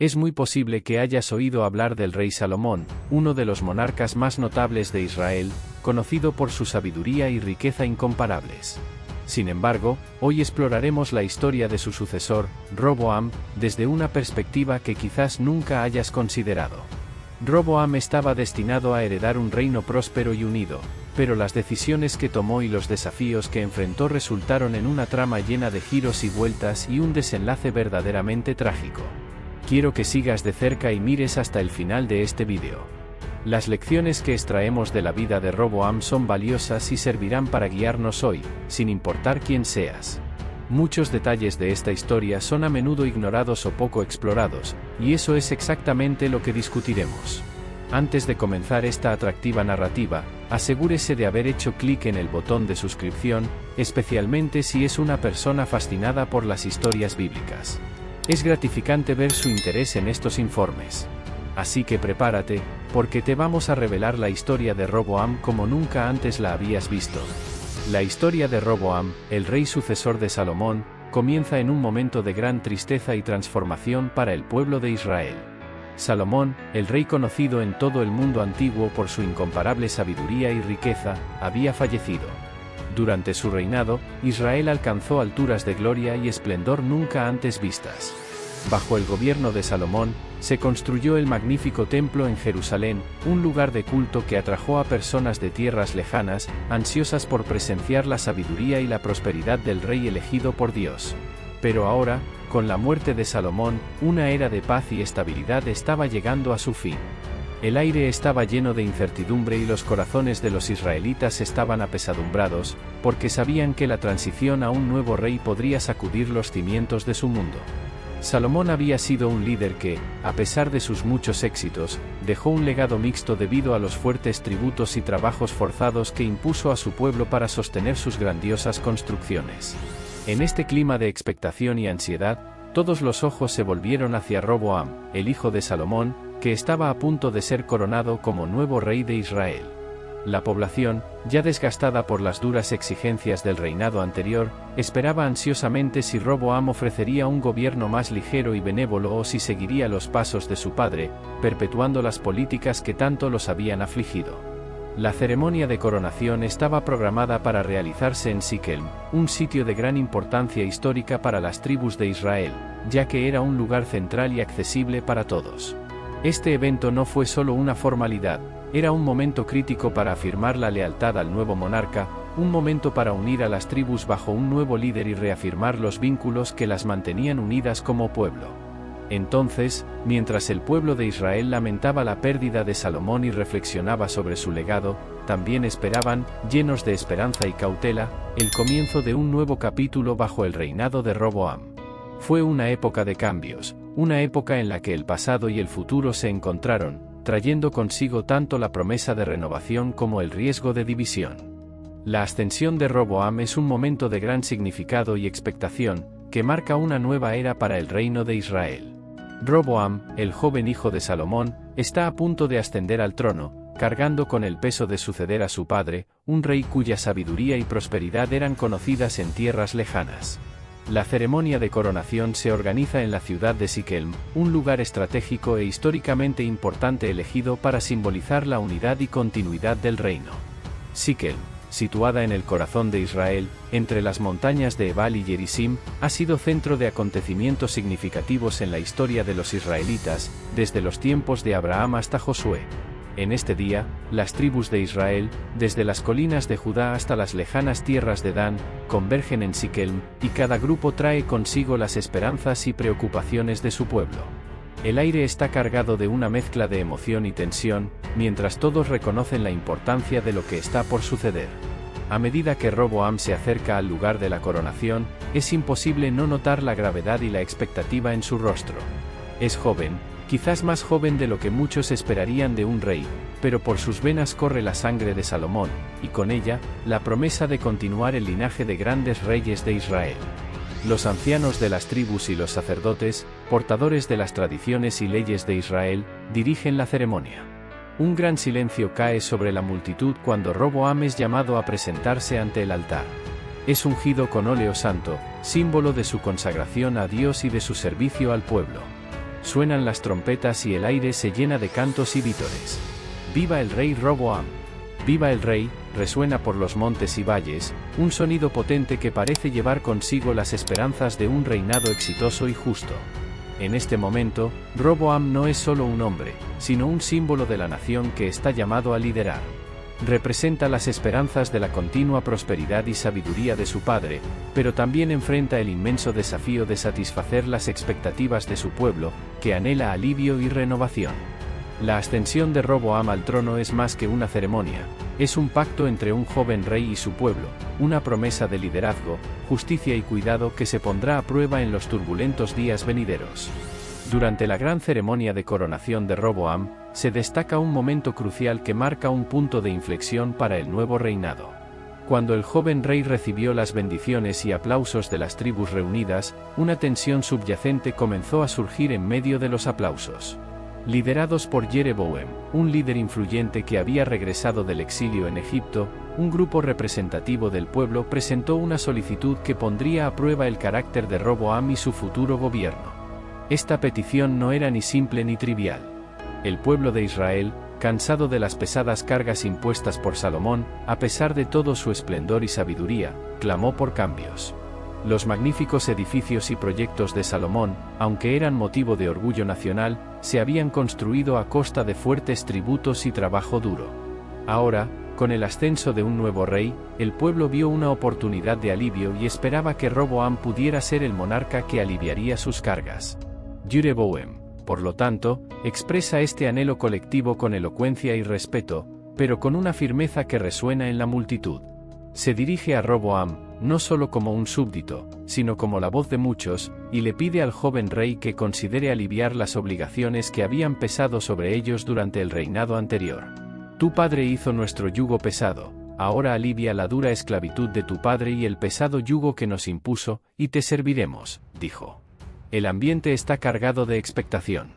Es muy posible que hayas oído hablar del rey Salomón, uno de los monarcas más notables de Israel, conocido por su sabiduría y riqueza incomparables. Sin embargo, hoy exploraremos la historia de su sucesor, Roboam, desde una perspectiva que quizás nunca hayas considerado. Roboam estaba destinado a heredar un reino próspero y unido, pero las decisiones que tomó y los desafíos que enfrentó resultaron en una trama llena de giros y vueltas y un desenlace verdaderamente trágico. Quiero que sigas de cerca y mires hasta el final de este vídeo. Las lecciones que extraemos de la vida de Roboam son valiosas y servirán para guiarnos hoy, sin importar quién seas. Muchos detalles de esta historia son a menudo ignorados o poco explorados, y eso es exactamente lo que discutiremos. Antes de comenzar esta atractiva narrativa, asegúrese de haber hecho clic en el botón de suscripción, especialmente si es una persona fascinada por las historias bíblicas. Es gratificante ver su interés en estos informes. Así que prepárate, porque te vamos a revelar la historia de Roboam como nunca antes la habías visto. La historia de Roboam, el rey sucesor de Salomón, comienza en un momento de gran tristeza y transformación para el pueblo de Israel. Salomón, el rey conocido en todo el mundo antiguo por su incomparable sabiduría y riqueza, había fallecido. Durante su reinado, Israel alcanzó alturas de gloria y esplendor nunca antes vistas. Bajo el gobierno de Salomón, se construyó el magnífico templo en Jerusalén, un lugar de culto que atrajo a personas de tierras lejanas, ansiosas por presenciar la sabiduría y la prosperidad del rey elegido por Dios. Pero ahora, con la muerte de Salomón, una era de paz y estabilidad estaba llegando a su fin. El aire estaba lleno de incertidumbre y los corazones de los israelitas estaban apesadumbrados, porque sabían que la transición a un nuevo rey podría sacudir los cimientos de su mundo. Salomón había sido un líder que, a pesar de sus muchos éxitos, dejó un legado mixto debido a los fuertes tributos y trabajos forzados que impuso a su pueblo para sostener sus grandiosas construcciones. En este clima de expectación y ansiedad, todos los ojos se volvieron hacia Roboam, el hijo de Salomón, que estaba a punto de ser coronado como nuevo rey de Israel. La población, ya desgastada por las duras exigencias del reinado anterior, esperaba ansiosamente si Roboam ofrecería un gobierno más ligero y benévolo o si seguiría los pasos de su padre, perpetuando las políticas que tanto los habían afligido. La ceremonia de coronación estaba programada para realizarse en Siquem, un sitio de gran importancia histórica para las tribus de Israel, ya que era un lugar central y accesible para todos. Este evento no fue solo una formalidad, era un momento crítico para afirmar la lealtad al nuevo monarca, un momento para unir a las tribus bajo un nuevo líder y reafirmar los vínculos que las mantenían unidas como pueblo. Entonces, mientras el pueblo de Israel lamentaba la pérdida de Salomón y reflexionaba sobre su legado, también esperaban, llenos de esperanza y cautela, el comienzo de un nuevo capítulo bajo el reinado de Roboam. Fue una época de cambios, una época en la que el pasado y el futuro se encontraron, trayendo consigo tanto la promesa de renovación como el riesgo de división. La ascensión de Roboam es un momento de gran significado y expectación, que marca una nueva era para el reino de Israel. Roboam, el joven hijo de Salomón, está a punto de ascender al trono, cargando con el peso de suceder a su padre, un rey cuya sabiduría y prosperidad eran conocidas en tierras lejanas. La ceremonia de coronación se organiza en la ciudad de Siquem, un lugar estratégico e históricamente importante elegido para simbolizar la unidad y continuidad del reino. Siquem, situada en el corazón de Israel, entre las montañas de Ebal y Gerizim, ha sido centro de acontecimientos significativos en la historia de los israelitas, desde los tiempos de Abraham hasta Josué. En este día, las tribus de Israel, desde las colinas de Judá hasta las lejanas tierras de Dan, convergen en Siquem, y cada grupo trae consigo las esperanzas y preocupaciones de su pueblo. El aire está cargado de una mezcla de emoción y tensión, mientras todos reconocen la importancia de lo que está por suceder. A medida que Roboam se acerca al lugar de la coronación, es imposible no notar la gravedad y la expectativa en su rostro. Es joven, quizás más joven de lo que muchos esperarían de un rey, pero por sus venas corre la sangre de Salomón, y con ella, la promesa de continuar el linaje de grandes reyes de Israel. Los ancianos de las tribus y los sacerdotes, portadores de las tradiciones y leyes de Israel, dirigen la ceremonia. Un gran silencio cae sobre la multitud cuando Roboam es llamado a presentarse ante el altar. Es ungido con óleo santo, símbolo de su consagración a Dios y de su servicio al pueblo. Suenan las trompetas y el aire se llena de cantos y vítores. ¡Viva el rey Roboam! ¡Viva el rey! Resuena por los montes y valles, un sonido potente que parece llevar consigo las esperanzas de un reinado exitoso y justo. En este momento, Roboam no es solo un hombre, sino un símbolo de la nación que está llamado a liderar. Representa las esperanzas de la continua prosperidad y sabiduría de su padre, pero también enfrenta el inmenso desafío de satisfacer las expectativas de su pueblo, que anhela alivio y renovación. La ascensión de Roboam al trono es más que una ceremonia, es un pacto entre un joven rey y su pueblo, una promesa de liderazgo, justicia y cuidado que se pondrá a prueba en los turbulentos días venideros. Durante la gran ceremonia de coronación de Roboam, se destaca un momento crucial que marca un punto de inflexión para el nuevo reinado. Cuando el joven rey recibió las bendiciones y aplausos de las tribus reunidas, una tensión subyacente comenzó a surgir en medio de los aplausos. Liderados por Jeroboam, un líder influyente que había regresado del exilio en Egipto, un grupo representativo del pueblo presentó una solicitud que pondría a prueba el carácter de Roboam y su futuro gobierno. Esta petición no era ni simple ni trivial. El pueblo de Israel, cansado de las pesadas cargas impuestas por Salomón, a pesar de todo su esplendor y sabiduría, clamó por cambios. Los magníficos edificios y proyectos de Salomón, aunque eran motivo de orgullo nacional, se habían construido a costa de fuertes tributos y trabajo duro. Ahora, con el ascenso de un nuevo rey, el pueblo vio una oportunidad de alivio y esperaba que Roboam pudiera ser el monarca que aliviaría sus cargas. Jeroboam, por lo tanto, expresa este anhelo colectivo con elocuencia y respeto, pero con una firmeza que resuena en la multitud. Se dirige a Roboam, no solo como un súbdito, sino como la voz de muchos, y le pide al joven rey que considere aliviar las obligaciones que habían pesado sobre ellos durante el reinado anterior. Tu padre hizo nuestro yugo pesado, ahora alivia la dura esclavitud de tu padre y el pesado yugo que nos impuso, y te serviremos, dijo. El ambiente está cargado de expectación.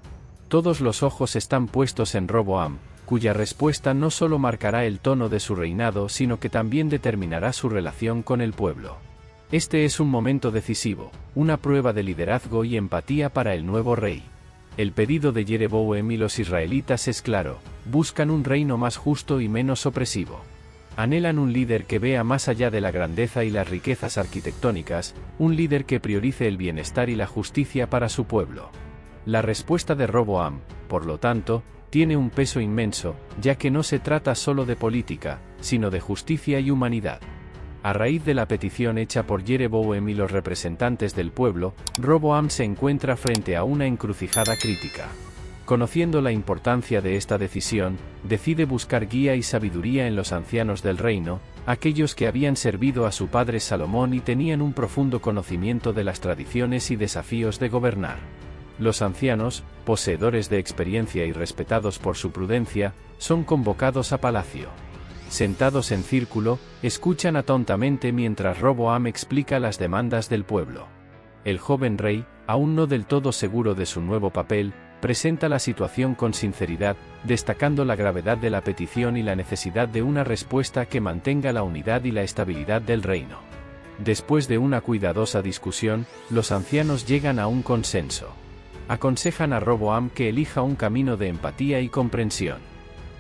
Todos los ojos están puestos en Roboam, cuya respuesta no solo marcará el tono de su reinado sino que también determinará su relación con el pueblo. Este es un momento decisivo, una prueba de liderazgo y empatía para el nuevo rey. El pedido de Jeroboam y los israelitas es claro, buscan un reino más justo y menos opresivo. Anhelan un líder que vea más allá de la grandeza y las riquezas arquitectónicas, un líder que priorice el bienestar y la justicia para su pueblo. La respuesta de Roboam, por lo tanto, tiene un peso inmenso, ya que no se trata solo de política, sino de justicia y humanidad. A raíz de la petición hecha por Jeroboam y los representantes del pueblo, Roboam se encuentra frente a una encrucijada crítica. Conociendo la importancia de esta decisión, decide buscar guía y sabiduría en los ancianos del reino, aquellos que habían servido a su padre Salomón y tenían un profundo conocimiento de las tradiciones y desafíos de gobernar. Los ancianos, poseedores de experiencia y respetados por su prudencia, son convocados a palacio. Sentados en círculo, escuchan atentamente mientras Roboam explica las demandas del pueblo. El joven rey, aún no del todo seguro de su nuevo papel, presenta la situación con sinceridad, destacando la gravedad de la petición y la necesidad de una respuesta que mantenga la unidad y la estabilidad del reino. Después de una cuidadosa discusión, los ancianos llegan a un consenso. Aconsejan a Roboam que elija un camino de empatía y comprensión.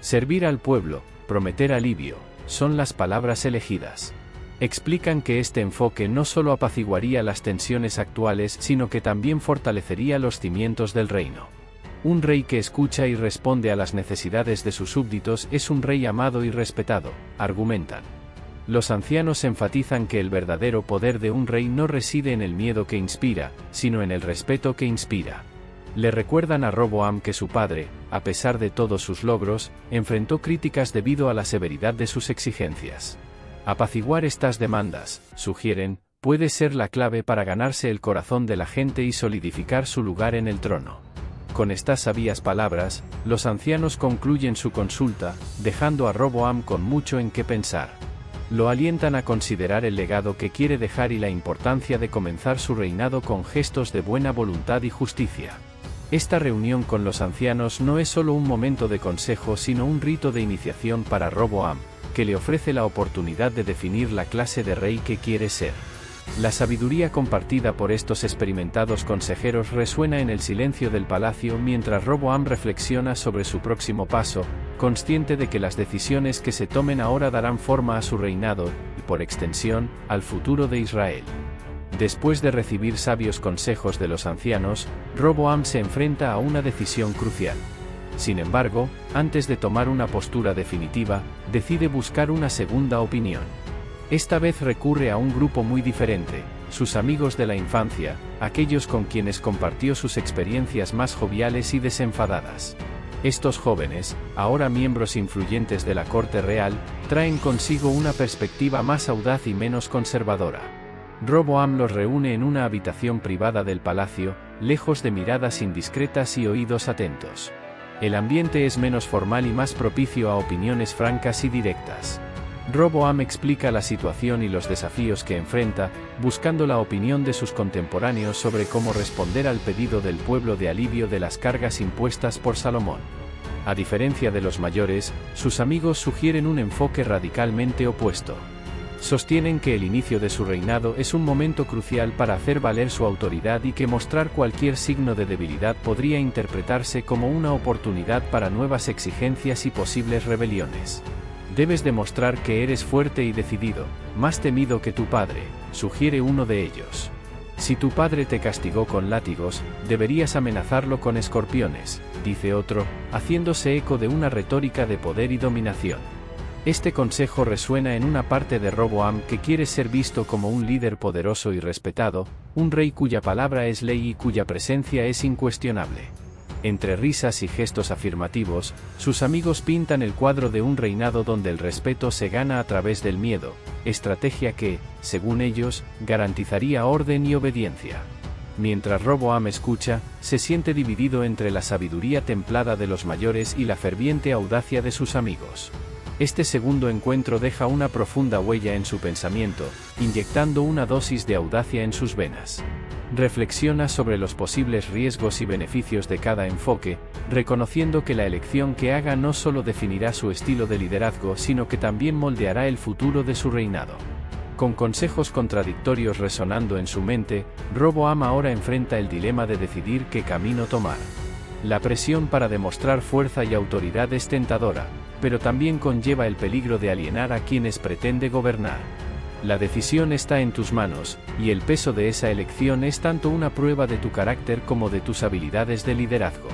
Servir al pueblo, prometer alivio, son las palabras elegidas. Explican que este enfoque no solo apaciguaría las tensiones actuales, sino que también fortalecería los cimientos del reino. Un rey que escucha y responde a las necesidades de sus súbditos es un rey amado y respetado, argumentan. Los ancianos enfatizan que el verdadero poder de un rey no reside en el miedo que inspira, sino en el respeto que inspira. Le recuerdan a Roboam que su padre, a pesar de todos sus logros, enfrentó críticas debido a la severidad de sus exigencias. Apaciguar estas demandas, sugieren, puede ser la clave para ganarse el corazón de la gente y solidificar su lugar en el trono. Con estas sabias palabras, los ancianos concluyen su consulta, dejando a Roboam con mucho en qué pensar. Lo alientan a considerar el legado que quiere dejar y la importancia de comenzar su reinado con gestos de buena voluntad y justicia. Esta reunión con los ancianos no es solo un momento de consejo sino un rito de iniciación para Roboam, que le ofrece la oportunidad de definir la clase de rey que quiere ser. La sabiduría compartida por estos experimentados consejeros resuena en el silencio del palacio mientras Roboam reflexiona sobre su próximo paso, consciente de que las decisiones que se tomen ahora darán forma a su reinado, y por extensión, al futuro de Israel. Después de recibir sabios consejos de los ancianos, Roboam se enfrenta a una decisión crucial. Sin embargo, antes de tomar una postura definitiva, decide buscar una segunda opinión. Esta vez recurre a un grupo muy diferente, sus amigos de la infancia, aquellos con quienes compartió sus experiencias más joviales y desenfadadas. Estos jóvenes, ahora miembros influyentes de la corte real, traen consigo una perspectiva más audaz y menos conservadora. Roboam los reúne en una habitación privada del palacio, lejos de miradas indiscretas y oídos atentos. El ambiente es menos formal y más propicio a opiniones francas y directas. Roboam explica la situación y los desafíos que enfrenta, buscando la opinión de sus contemporáneos sobre cómo responder al pedido del pueblo de alivio de las cargas impuestas por Salomón. A diferencia de los mayores, sus amigos sugieren un enfoque radicalmente opuesto. Sostienen que el inicio de su reinado es un momento crucial para hacer valer su autoridad y que mostrar cualquier signo de debilidad podría interpretarse como una oportunidad para nuevas exigencias y posibles rebeliones. Debes demostrar que eres fuerte y decidido, más temido que tu padre, sugiere uno de ellos. Si tu padre te castigó con látigos, deberías amenazarlo con escorpiones, dice otro, haciéndose eco de una retórica de poder y dominación. Este consejo resuena en una parte de Roboam que quiere ser visto como un líder poderoso y respetado, un rey cuya palabra es ley y cuya presencia es incuestionable. Entre risas y gestos afirmativos, sus amigos pintan el cuadro de un reinado donde el respeto se gana a través del miedo, estrategia que, según ellos, garantizaría orden y obediencia. Mientras Roboam escucha, se siente dividido entre la sabiduría templada de los mayores y la ferviente audacia de sus amigos. Este segundo encuentro deja una profunda huella en su pensamiento, inyectando una dosis de audacia en sus venas. Reflexiona sobre los posibles riesgos y beneficios de cada enfoque, reconociendo que la elección que haga no solo definirá su estilo de liderazgo sino que también moldeará el futuro de su reinado. Con consejos contradictorios resonando en su mente, Roboam ahora enfrenta el dilema de decidir qué camino tomar. La presión para demostrar fuerza y autoridad es tentadora, pero también conlleva el peligro de alienar a quienes pretende gobernar. La decisión está en tus manos, y el peso de esa elección es tanto una prueba de tu carácter como de tus habilidades de liderazgo.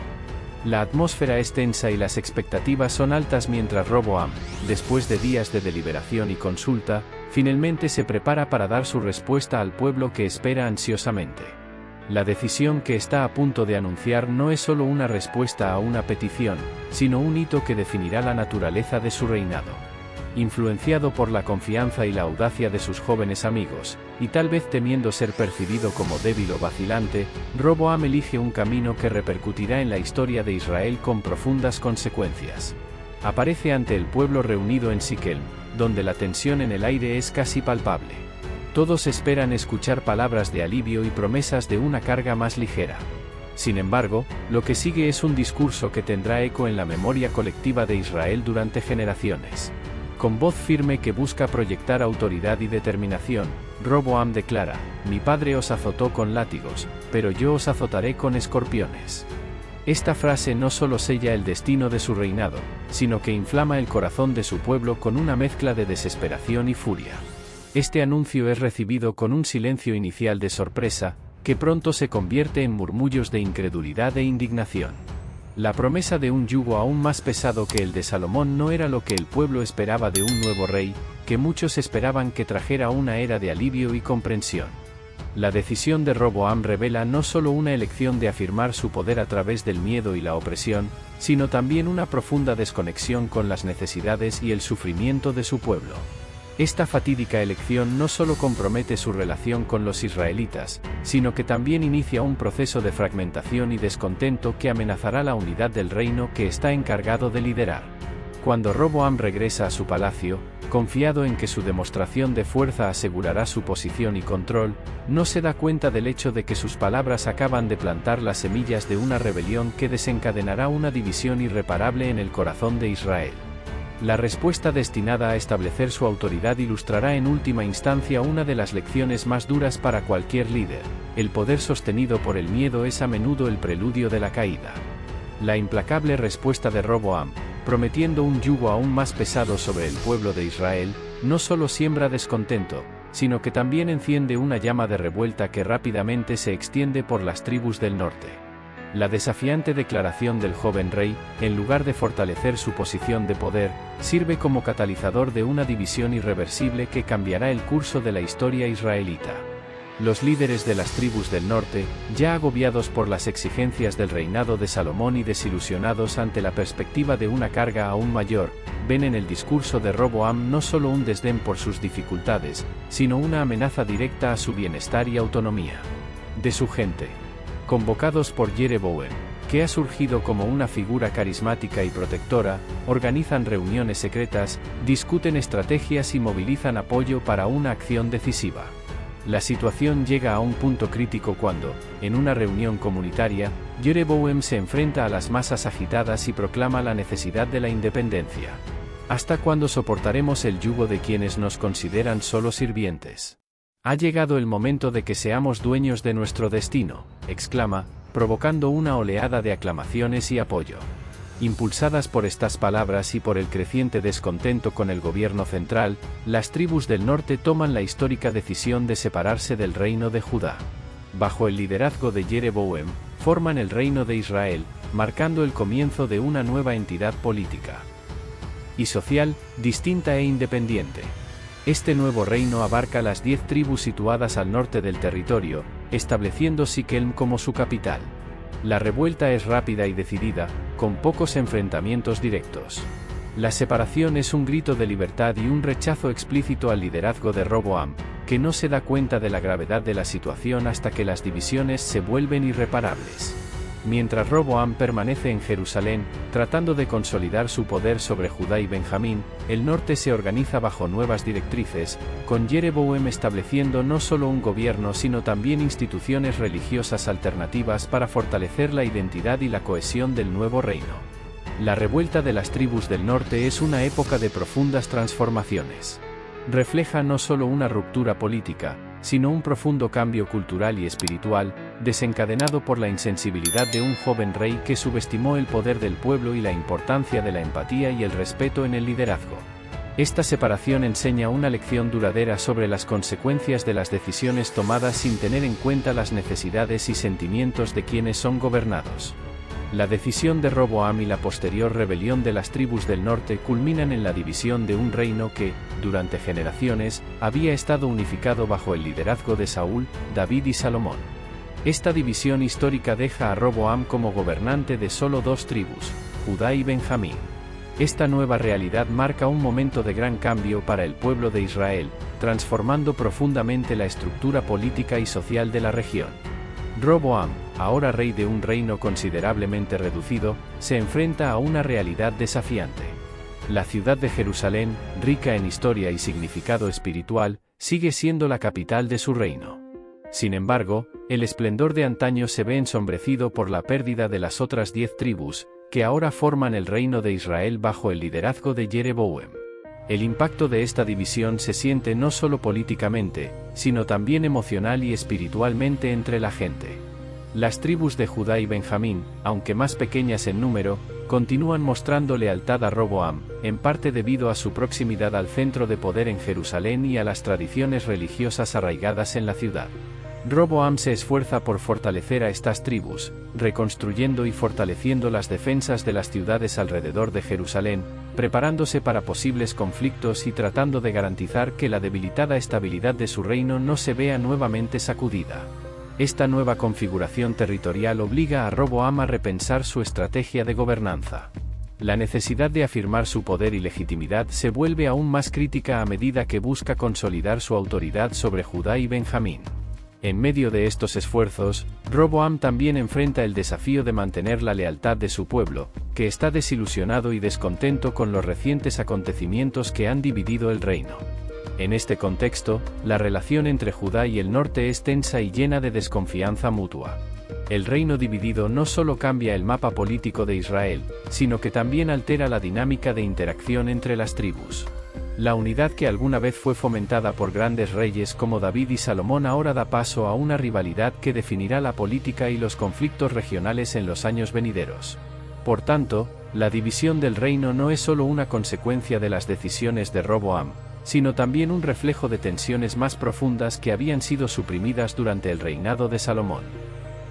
La atmósfera es tensa y las expectativas son altas mientras Roboam, después de días de deliberación y consulta, finalmente se prepara para dar su respuesta al pueblo que espera ansiosamente. La decisión que está a punto de anunciar no es solo una respuesta a una petición, sino un hito que definirá la naturaleza de su reinado. Influenciado por la confianza y la audacia de sus jóvenes amigos, y tal vez temiendo ser percibido como débil o vacilante, Roboam elige un camino que repercutirá en la historia de Israel con profundas consecuencias. Aparece ante el pueblo reunido en Siquem, donde la tensión en el aire es casi palpable. Todos esperan escuchar palabras de alivio y promesas de una carga más ligera. Sin embargo, lo que sigue es un discurso que tendrá eco en la memoria colectiva de Israel durante generaciones. Con voz firme que busca proyectar autoridad y determinación, Roboam declara: «Mi padre os azotó con látigos, pero yo os azotaré con escorpiones». Esta frase no solo sella el destino de su reinado, sino que inflama el corazón de su pueblo con una mezcla de desesperación y furia. Este anuncio es recibido con un silencio inicial de sorpresa, que pronto se convierte en murmullos de incredulidad e indignación. La promesa de un yugo aún más pesado que el de Salomón no era lo que el pueblo esperaba de un nuevo rey, que muchos esperaban que trajera una era de alivio y comprensión. La decisión de Roboam revela no solo una elección de afirmar su poder a través del miedo y la opresión, sino también una profunda desconexión con las necesidades y el sufrimiento de su pueblo. Esta fatídica elección no solo compromete su relación con los israelitas, sino que también inicia un proceso de fragmentación y descontento que amenazará la unidad del reino que está encargado de liderar. Cuando Roboam regresa a su palacio, confiado en que su demostración de fuerza asegurará su posición y control, no se da cuenta del hecho de que sus palabras acaban de plantar las semillas de una rebelión que desencadenará una división irreparable en el corazón de Israel. La respuesta destinada a establecer su autoridad ilustrará en última instancia una de las lecciones más duras para cualquier líder: el poder sostenido por el miedo es a menudo el preludio de la caída. La implacable respuesta de Roboam, prometiendo un yugo aún más pesado sobre el pueblo de Israel, no solo siembra descontento, sino que también enciende una llama de revuelta que rápidamente se extiende por las tribus del norte. La desafiante declaración del joven rey, en lugar de fortalecer su posición de poder, sirve como catalizador de una división irreversible que cambiará el curso de la historia israelita. Los líderes de las tribus del norte, ya agobiados por las exigencias del reinado de Salomón y desilusionados ante la perspectiva de una carga aún mayor, ven en el discurso de Roboam no solo un desdén por sus dificultades, sino una amenaza directa a su bienestar y autonomía. De su gente. Convocados por Jeroboam, que ha surgido como una figura carismática y protectora, organizan reuniones secretas, discuten estrategias y movilizan apoyo para una acción decisiva. La situación llega a un punto crítico cuando, en una reunión comunitaria, Jeroboam se enfrenta a las masas agitadas y proclama la necesidad de la independencia. ¿Hasta cuándo soportaremos el yugo de quienes nos consideran solo sirvientes? Ha llegado el momento de que seamos dueños de nuestro destino, exclama, provocando una oleada de aclamaciones y apoyo. Impulsadas por estas palabras y por el creciente descontento con el gobierno central, las tribus del norte toman la histórica decisión de separarse del reino de Judá. Bajo el liderazgo de Jeroboam, forman el reino de Israel, marcando el comienzo de una nueva entidad política y social, distinta e independiente. Este nuevo reino abarca las 10 tribus situadas al norte del territorio, estableciendo Siquem como su capital. La revuelta es rápida y decidida, con pocos enfrentamientos directos. La separación es un grito de libertad y un rechazo explícito al liderazgo de Roboam, que no se da cuenta de la gravedad de la situación hasta que las divisiones se vuelven irreparables. Mientras Roboam permanece en Jerusalén, tratando de consolidar su poder sobre Judá y Benjamín, el norte se organiza bajo nuevas directrices, con Jeroboam estableciendo no solo un gobierno sino también instituciones religiosas alternativas para fortalecer la identidad y la cohesión del nuevo reino. La revuelta de las tribus del norte es una época de profundas transformaciones. Refleja no solo una ruptura política, sino un profundo cambio cultural y espiritual, desencadenado por la insensibilidad de un joven rey que subestimó el poder del pueblo y la importancia de la empatía y el respeto en el liderazgo. Esta separación enseña una lección duradera sobre las consecuencias de las decisiones tomadas sin tener en cuenta las necesidades y sentimientos de quienes son gobernados. La decisión de Roboam y la posterior rebelión de las tribus del norte culminan en la división de un reino que, durante generaciones, había estado unificado bajo el liderazgo de Saúl, David y Salomón. Esta división histórica deja a Roboam como gobernante de solo 2 tribus, Judá y Benjamín. Esta nueva realidad marca un momento de gran cambio para el pueblo de Israel, transformando profundamente la estructura política y social de la región. Roboam, ahora rey de un reino considerablemente reducido, se enfrenta a una realidad desafiante. La ciudad de Jerusalén, rica en historia y significado espiritual, sigue siendo la capital de su reino. Sin embargo, el esplendor de antaño se ve ensombrecido por la pérdida de las otras 10 tribus, que ahora forman el reino de Israel bajo el liderazgo de Jeroboam. El impacto de esta división se siente no solo políticamente, sino también emocional y espiritualmente entre la gente. Las tribus de Judá y Benjamín, aunque más pequeñas en número, continúan mostrando lealtad a Roboam, en parte debido a su proximidad al centro de poder en Jerusalén y a las tradiciones religiosas arraigadas en la ciudad. Roboam se esfuerza por fortalecer a estas tribus, reconstruyendo y fortaleciendo las defensas de las ciudades alrededor de Jerusalén, preparándose para posibles conflictos y tratando de garantizar que la debilitada estabilidad de su reino no se vea nuevamente sacudida. Esta nueva configuración territorial obliga a Roboam a repensar su estrategia de gobernanza. La necesidad de afirmar su poder y legitimidad se vuelve aún más crítica a medida que busca consolidar su autoridad sobre Judá y Benjamín. En medio de estos esfuerzos, Roboam también enfrenta el desafío de mantener la lealtad de su pueblo, que está desilusionado y descontento con los recientes acontecimientos que han dividido el reino. En este contexto, la relación entre Judá y el norte es tensa y llena de desconfianza mutua. El reino dividido no solo cambia el mapa político de Israel, sino que también altera la dinámica de interacción entre las tribus. La unidad que alguna vez fue fomentada por grandes reyes como David y Salomón ahora da paso a una rivalidad que definirá la política y los conflictos regionales en los años venideros. Por tanto, la división del reino no es solo una consecuencia de las decisiones de Roboam, sino también un reflejo de tensiones más profundas que habían sido suprimidas durante el reinado de Salomón.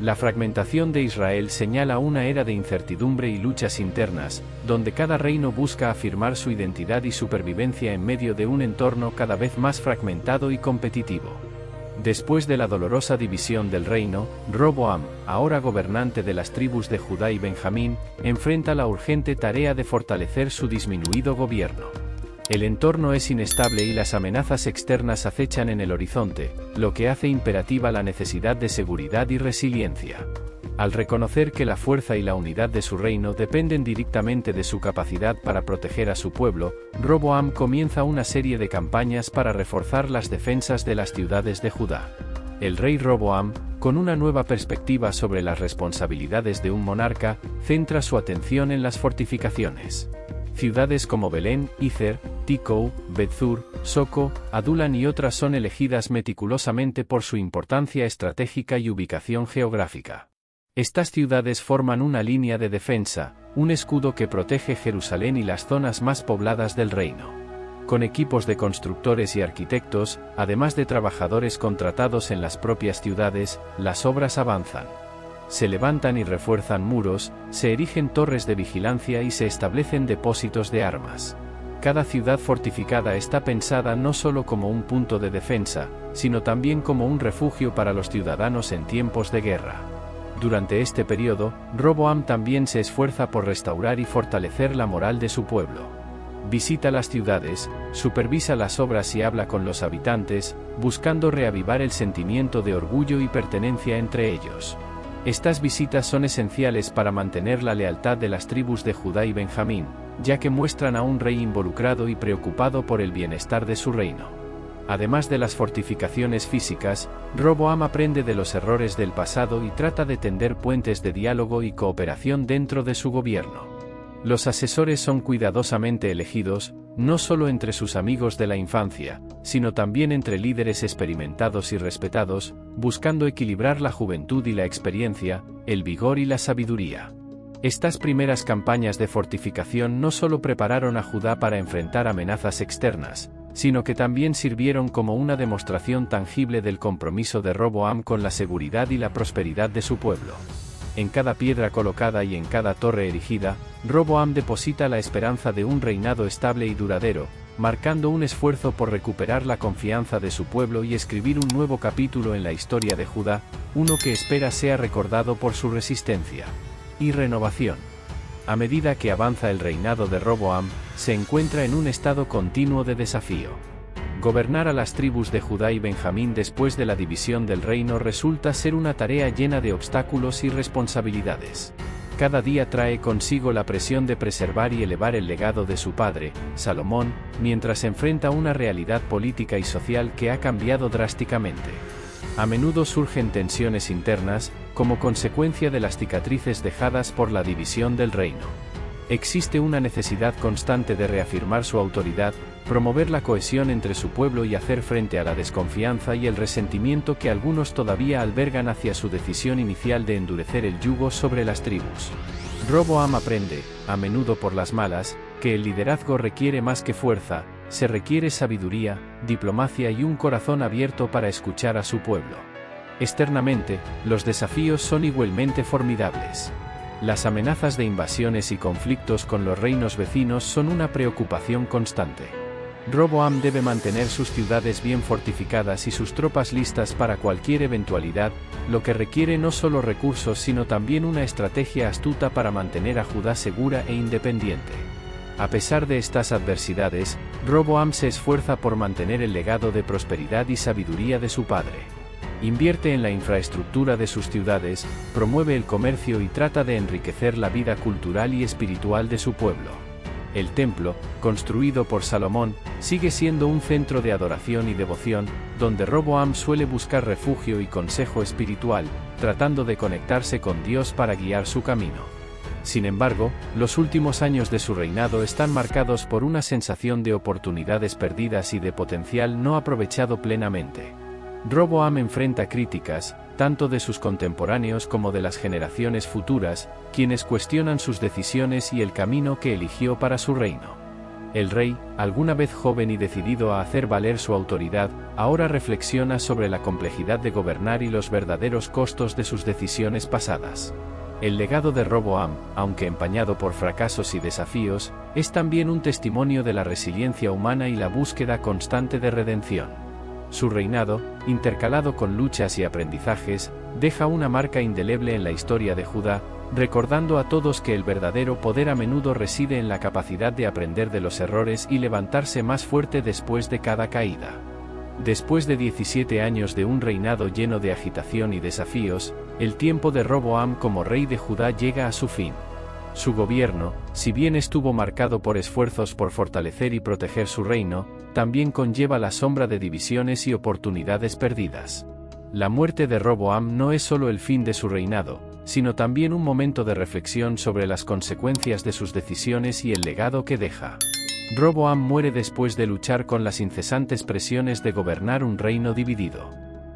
La fragmentación de Israel señala una era de incertidumbre y luchas internas, donde cada reino busca afirmar su identidad y supervivencia en medio de un entorno cada vez más fragmentado y competitivo. Después de la dolorosa división del reino, Roboam, ahora gobernante de las tribus de Judá y Benjamín, enfrenta la urgente tarea de fortalecer su disminuido gobierno. El entorno es inestable y las amenazas externas acechan en el horizonte, lo que hace imperativa la necesidad de seguridad y resiliencia. Al reconocer que la fuerza y la unidad de su reino dependen directamente de su capacidad para proteger a su pueblo, Roboam comienza una serie de campañas para reforzar las defensas de las ciudades de Judá. El rey Roboam, con una nueva perspectiva sobre las responsabilidades de un monarca, centra su atención en las fortificaciones. Ciudades como Belén, Izer, Tikou, Betzur, Soco, Adulam y otras son elegidas meticulosamente por su importancia estratégica y ubicación geográfica. Estas ciudades forman una línea de defensa, un escudo que protege Jerusalén y las zonas más pobladas del reino. Con equipos de constructores y arquitectos, además de trabajadores contratados en las propias ciudades, las obras avanzan. Se levantan y refuerzan muros, se erigen torres de vigilancia y se establecen depósitos de armas. Cada ciudad fortificada está pensada no solo como un punto de defensa, sino también como un refugio para los ciudadanos en tiempos de guerra. Durante este periodo, Roboam también se esfuerza por restaurar y fortalecer la moral de su pueblo. Visita las ciudades, supervisa las obras y habla con los habitantes, buscando reavivar el sentimiento de orgullo y pertenencia entre ellos. Estas visitas son esenciales para mantener la lealtad de las tribus de Judá y Benjamín, ya que muestran a un rey involucrado y preocupado por el bienestar de su reino. Además de las fortificaciones físicas, Roboam aprende de los errores del pasado y trata de tender puentes de diálogo y cooperación dentro de su gobierno. Los asesores son cuidadosamente elegidos, no solo entre sus amigos de la infancia, sino también entre líderes experimentados y respetados, buscando equilibrar la juventud y la experiencia, el vigor y la sabiduría. Estas primeras campañas de fortificación no solo prepararon a Judá para enfrentar amenazas externas, sino que también sirvieron como una demostración tangible del compromiso de Roboam con la seguridad y la prosperidad de su pueblo. En cada piedra colocada y en cada torre erigida, Roboam deposita la esperanza de un reinado estable y duradero, marcando un esfuerzo por recuperar la confianza de su pueblo y escribir un nuevo capítulo en la historia de Judá, uno que espera sea recordado por su resistencia y renovación. A medida que avanza el reinado de Roboam, se encuentra en un estado continuo de desafío. Gobernar a las tribus de Judá y Benjamín después de la división del reino resulta ser una tarea llena de obstáculos y responsabilidades. Cada día trae consigo la presión de preservar y elevar el legado de su padre, Salomón, mientras enfrenta una realidad política y social que ha cambiado drásticamente. A menudo surgen tensiones internas, como consecuencia de las cicatrices dejadas por la división del reino. Existe una necesidad constante de reafirmar su autoridad, promover la cohesión entre su pueblo y hacer frente a la desconfianza y el resentimiento que algunos todavía albergan hacia su decisión inicial de endurecer el yugo sobre las tribus. Roboam aprende, a menudo por las malas, que el liderazgo requiere más que fuerza, se requiere sabiduría, diplomacia y un corazón abierto para escuchar a su pueblo. Externamente, los desafíos son igualmente formidables. Las amenazas de invasiones y conflictos con los reinos vecinos son una preocupación constante. Roboam debe mantener sus ciudades bien fortificadas y sus tropas listas para cualquier eventualidad, lo que requiere no solo recursos sino también una estrategia astuta para mantener a Judá segura e independiente. A pesar de estas adversidades, Roboam se esfuerza por mantener el legado de prosperidad y sabiduría de su padre. Invierte en la infraestructura de sus ciudades, promueve el comercio y trata de enriquecer la vida cultural y espiritual de su pueblo. El templo, construido por Salomón, sigue siendo un centro de adoración y devoción, donde Roboam suele buscar refugio y consejo espiritual, tratando de conectarse con Dios para guiar su camino. Sin embargo, los últimos años de su reinado están marcados por una sensación de oportunidades perdidas y de potencial no aprovechado plenamente. Roboam enfrenta críticas, tanto de sus contemporáneos como de las generaciones futuras, quienes cuestionan sus decisiones y el camino que eligió para su reino. El rey, alguna vez joven y decidido a hacer valer su autoridad, ahora reflexiona sobre la complejidad de gobernar y los verdaderos costos de sus decisiones pasadas. El legado de Roboam, aunque empañado por fracasos y desafíos, es también un testimonio de la resiliencia humana y la búsqueda constante de redención. Su reinado, intercalado con luchas y aprendizajes, deja una marca indeleble en la historia de Judá, recordando a todos que el verdadero poder a menudo reside en la capacidad de aprender de los errores y levantarse más fuerte después de cada caída. Después de 17 años de un reinado lleno de agitación y desafíos, el tiempo de Roboam como rey de Judá llega a su fin. Su gobierno, si bien estuvo marcado por esfuerzos por fortalecer y proteger su reino, también conlleva la sombra de divisiones y oportunidades perdidas. La muerte de Roboam no es solo el fin de su reinado, sino también un momento de reflexión sobre las consecuencias de sus decisiones y el legado que deja. Roboam muere después de luchar con las incesantes presiones de gobernar un reino dividido.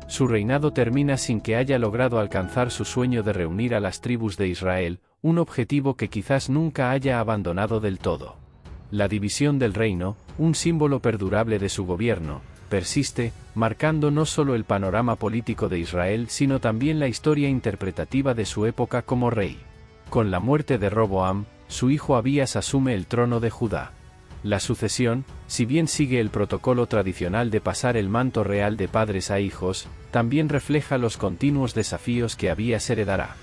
Su reinado termina sin que haya logrado alcanzar su sueño de reunir a las tribus de Israel, un objetivo que quizás nunca haya abandonado del todo. La división del reino, un símbolo perdurable de su gobierno, persiste, marcando no solo el panorama político de Israel sino también la historia interpretativa de su época como rey. Con la muerte de Roboam, su hijo Abías asume el trono de Judá. La sucesión, si bien sigue el protocolo tradicional de pasar el manto real de padres a hijos, también refleja los continuos desafíos que Abías heredará.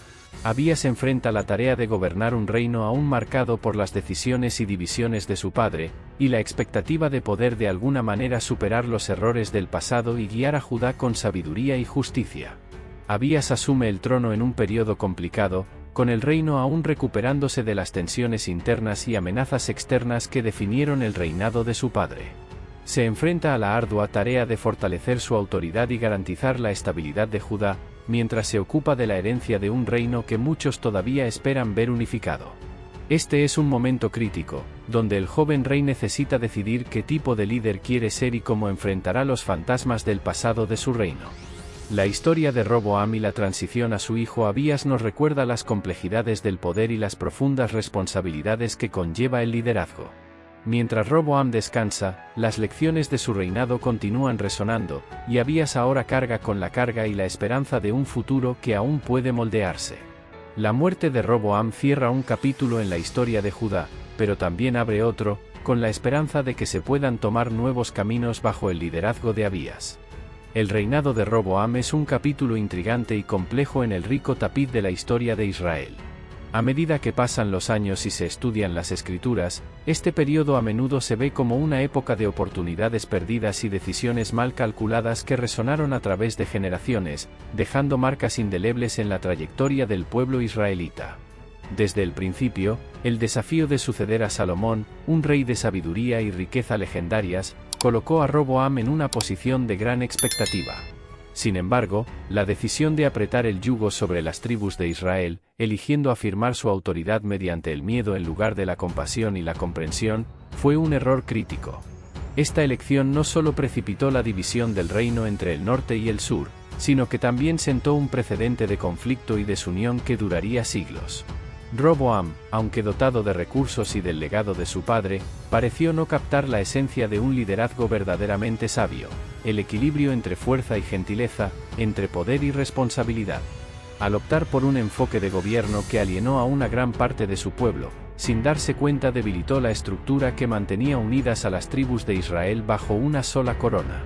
Abías enfrenta la tarea de gobernar un reino aún marcado por las decisiones y divisiones de su padre, y la expectativa de poder de alguna manera superar los errores del pasado y guiar a Judá con sabiduría y justicia. Abías asume el trono en un periodo complicado, con el reino aún recuperándose de las tensiones internas y amenazas externas que definieron el reinado de su padre. Se enfrenta a la ardua tarea de fortalecer su autoridad y garantizar la estabilidad de Judá, mientras se ocupa de la herencia de un reino que muchos todavía esperan ver unificado. Este es un momento crítico, donde el joven rey necesita decidir qué tipo de líder quiere ser y cómo enfrentará los fantasmas del pasado de su reino. La historia de Roboam y la transición a su hijo Abías nos recuerda las complejidades del poder y las profundas responsabilidades que conlleva el liderazgo. Mientras Roboam descansa, las lecciones de su reinado continúan resonando, y Abías ahora carga con la carga y la esperanza de un futuro que aún puede moldearse. La muerte de Roboam cierra un capítulo en la historia de Judá, pero también abre otro, con la esperanza de que se puedan tomar nuevos caminos bajo el liderazgo de Abías. El reinado de Roboam es un capítulo intrigante y complejo en el rico tapiz de la historia de Israel. A medida que pasan los años y se estudian las escrituras, este periodo a menudo se ve como una época de oportunidades perdidas y decisiones mal calculadas que resonaron a través de generaciones, dejando marcas indelebles en la trayectoria del pueblo israelita. Desde el principio, el desafío de suceder a Salomón, un rey de sabiduría y riqueza legendarias, colocó a Roboam en una posición de gran expectativa. Sin embargo, la decisión de apretar el yugo sobre las tribus de Israel, eligiendo afirmar su autoridad mediante el miedo en lugar de la compasión y la comprensión, fue un error crítico. Esta elección no solo precipitó la división del reino entre el norte y el sur, sino que también sentó un precedente de conflicto y desunión que duraría siglos. Roboam, aunque dotado de recursos y del legado de su padre, pareció no captar la esencia de un liderazgo verdaderamente sabio, el equilibrio entre fuerza y gentileza, entre poder y responsabilidad. Al optar por un enfoque de gobierno que alienó a una gran parte de su pueblo, sin darse cuenta debilitó la estructura que mantenía unidas a las tribus de Israel bajo una sola corona.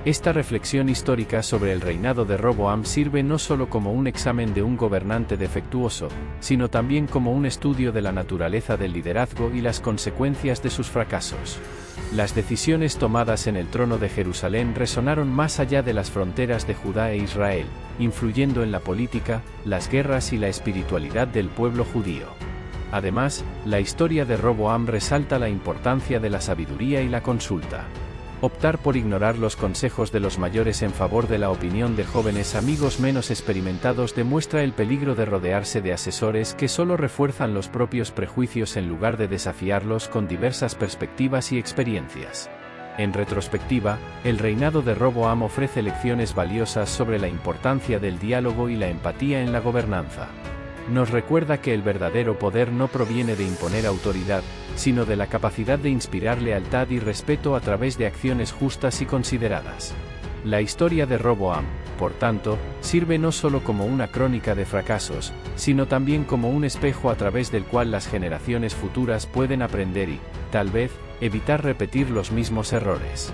Esta reflexión histórica sobre el reinado de Roboam sirve no solo como un examen de un gobernante defectuoso, sino también como un estudio de la naturaleza del liderazgo y las consecuencias de sus fracasos. Las decisiones tomadas en el trono de Jerusalén resonaron más allá de las fronteras de Judá e Israel, influyendo en la política, las guerras y la espiritualidad del pueblo judío. Además, la historia de Roboam resalta la importancia de la sabiduría y la consulta. Optar por ignorar los consejos de los mayores en favor de la opinión de jóvenes amigos menos experimentados demuestra el peligro de rodearse de asesores que solo refuerzan los propios prejuicios en lugar de desafiarlos con diversas perspectivas y experiencias. En retrospectiva, el reinado de Roboam ofrece lecciones valiosas sobre la importancia del diálogo y la empatía en la gobernanza. Nos recuerda que el verdadero poder no proviene de imponer autoridad, sino de la capacidad de inspirar lealtad y respeto a través de acciones justas y consideradas. La historia de Roboam, por tanto, sirve no solo como una crónica de fracasos, sino también como un espejo a través del cual las generaciones futuras pueden aprender y, tal vez, evitar repetir los mismos errores.